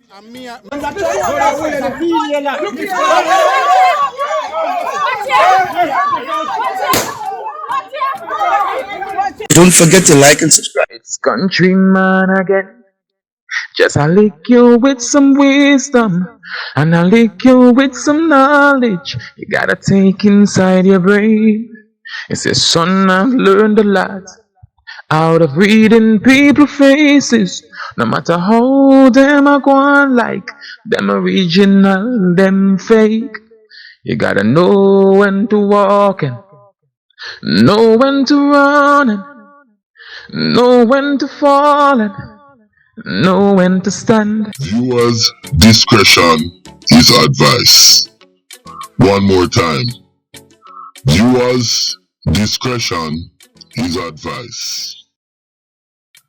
Don't forget to like and subscribe. It's Countryman again. Just I lick you with some wisdom, and I lick you with some knowledge. You gotta take inside your brain. It says, son, I've learned a lot out of reading people faces. No matter how them are going, like them original, them fake. You gotta know when to walk and know when to run and know when to fall and know when to stand. Viewers' discretion is advised. One more time. Viewers' discretion is advised.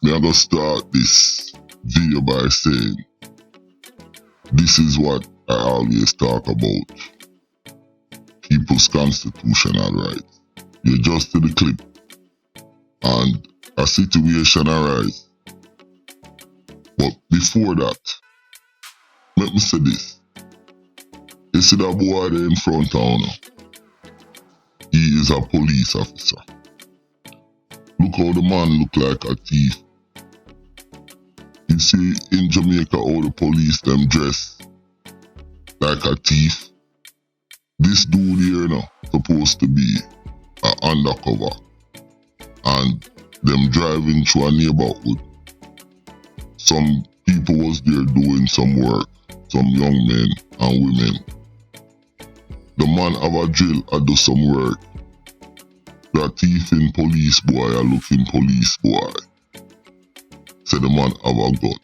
Me I'm gonna start this video by saying this is what I always talk about. People's constitutional rights. You adjust to the clip and a situation arises. But before that, let me say this. You see that boy there in front of you? He is a police officer. Look how the man look like a thief. You see in Jamaica how the police them dress like a thief. This dude here now supposed to be an undercover, and them driving through a neighborhood. Some people was there doing some work, some young men and women. The man have a drill and do some work. The thieving police boy a looking police boy. Say the man have a gun.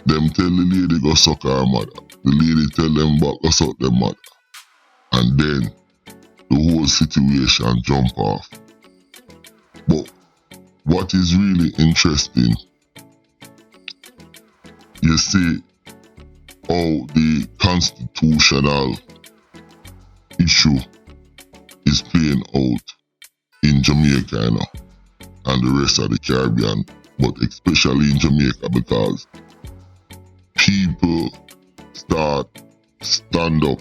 Them tell the lady go suck her mother. The lady tell them back go suck their mother. And then the whole situation jump off. But what is really interesting, you see how the constitutional issue is playing out in Jamaica, you know, and the rest of the Caribbean, but especially in Jamaica, because people stand up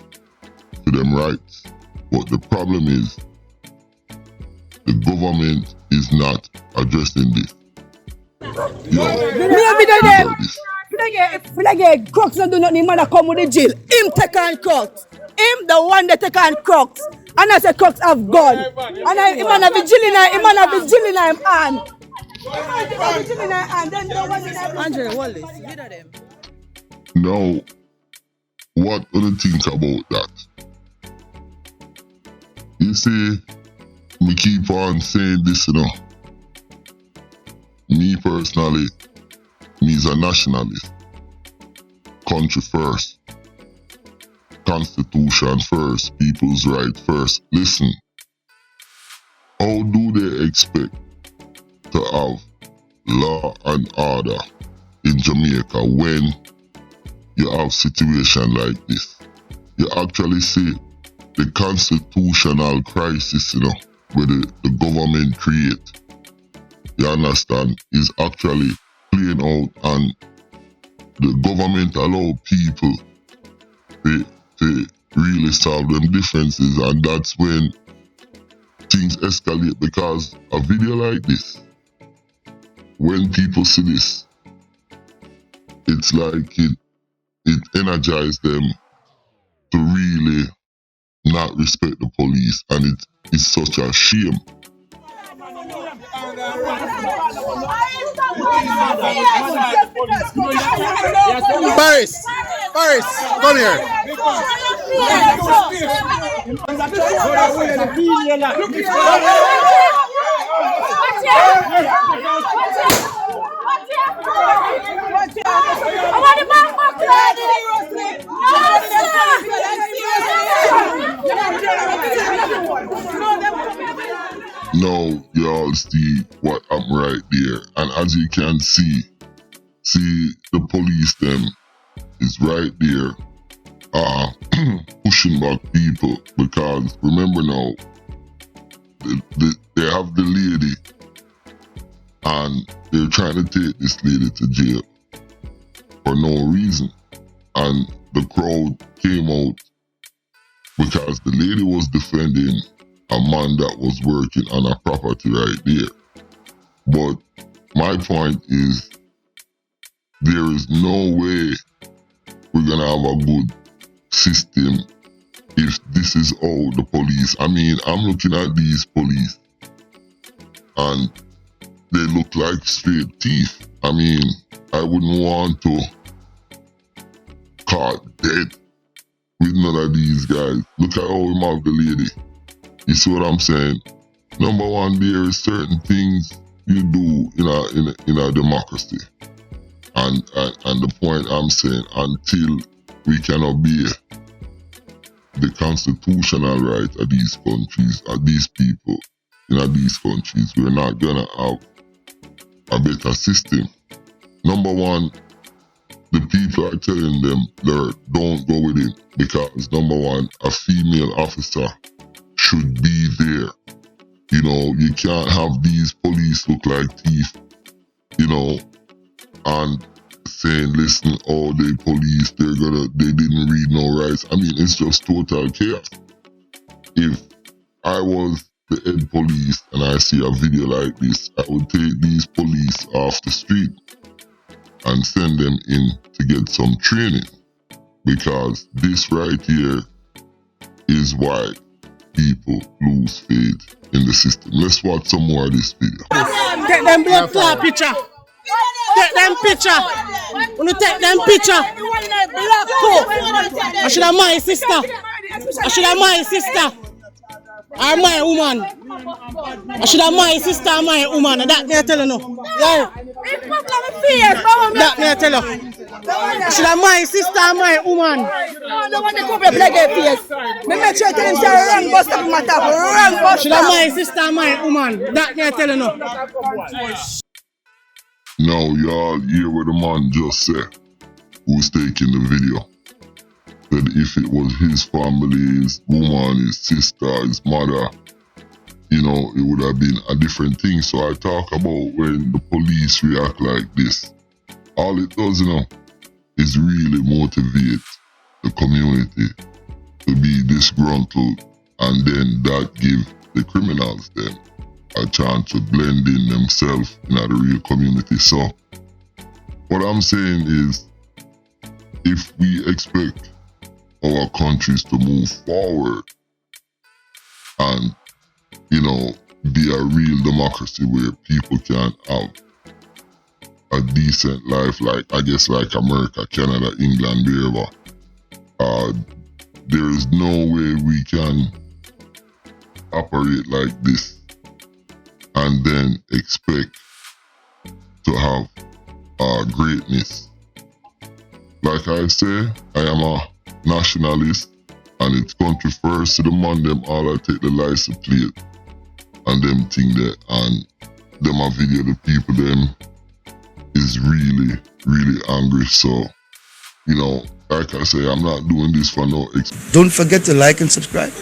to them rights. But the problem is the government is not addressing this. If I get Crooks and do nothing, man, come with the jail. Him take on Crooks. Him the one that take on Crooks. And I say Crooks have gone. And him man have a jail in him hand. Andre Wallace, lead of them. Now, what do you think about that? You see, we keep on saying this, you know. Me personally, me is a nationalist. Country first. Constitution first. People's right first. Listen. How do they expect to have law and order in Jamaica when you have situation like this? You actually see the constitutional crisis, you know, where the government create, you understand, is actually playing out, and the government allow people to really solve them differences, and that's when things escalate, because a video like this, when people see this, it's like it energizes them to really not respect the police, and it is such a shame. Paris, come here. Now you all see what I'm right there, and as you can see the police them is right there pushing back people, because remember now they have the lady and they're trying to take this lady to jail. for no reason. And the crowd came out because the lady was defending a man that was working on a property right there. But my point is, there is no way we're gonna have a good system if this is all the police. I mean, I'm looking at these police and they look like straight thief. I mean, I wouldn't want to caught dead with none of these guys. Look at how we have the lady. You see what I'm saying? Number one, there is certain things you do in a democracy. And the point I'm saying, until we can obey the constitutional rights of these countries, of these people in these countries, we're not gonna have a better system. Number one, the people are telling them, don't go with him, because number one, a female officer should be there. You know, you can't have these police look like thief, you know, and saying, listen, all the police, they didn't read no rights. I mean, it's just total chaos. If I was the head police and I see a video like this, I would take these police off the street and send them in to get some training, because this right here is why people lose faith in the system. Let's watch some more of this video. Take them blood clot picture. Take them picture. When you take them picture, I should have my sister. I should have my sister. Or my woman. I should have my sister or my woman. And that me I tell you no. Yeah. That me I tell you. I should have my sister or my woman. No one to cover black face. Me make sure tell him say wrong bus stop my top. Wrong bus Should have my sister or my woman. That me I tell you no. Now y'all hear what the man just said, who's taking the video. That if it was his family, his woman, his sister, his mother, you know, it would have been a different thing. So I talk about when the police react like this. All it does, you know, is really motivate the community to be disgruntled, and then that give the criminals then a chance to blend in themselves in the real community. So what I'm saying is, if we expect our countries to move forward and, you know, be a real democracy where people can have a decent life, like, I guess, like America, Canada, England, wherever, there is no way we can operate like this and then expect to have greatness. Like I say, I am a nationalist, and it's country first to the man them all I take the license plate and them thing there, and them a video the people them is really, really angry. So, you know, like I say, I'm not doing this for no Don't forget to like and subscribe.